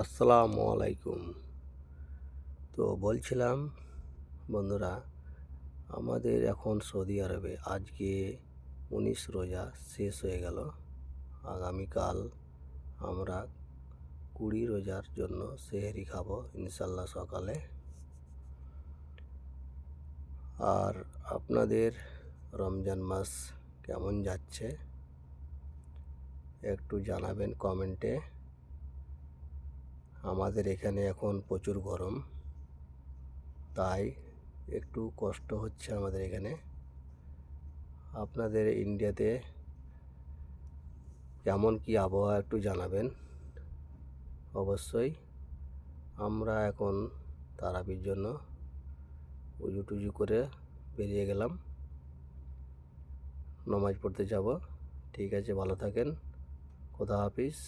আসসালামু আলাইকুম। তো বলছিলাম বন্ধুরা, আমাদের এখন সৌদি আরবে আজকে ১৯ রোজা শেষ হয়ে গেল। আগামীকাল আমরা ২০ রোজার জন্য সেহরি খাবো ইনশাল্লাহ সকালে। আর আপনাদের রমজান মাস কেমন যাচ্ছে একটু জানাবেন কমেন্টে। আমাদের এখানে এখন প্রচুর গরম, তাই একটু কষ্ট হচ্ছে আমাদের এখানে। আপনাদের ইন্ডিয়াতে কেমন কি আবহাওয়া একটু জানাবেন অবশ্যই। আমরা এখন তারাবির জন্য উজু টুজু করে বেরিয়ে গেলাম, নামাজ পড়তে যাব। ঠিক আছে, ভালো থাকেন, খোদা হাফিজ।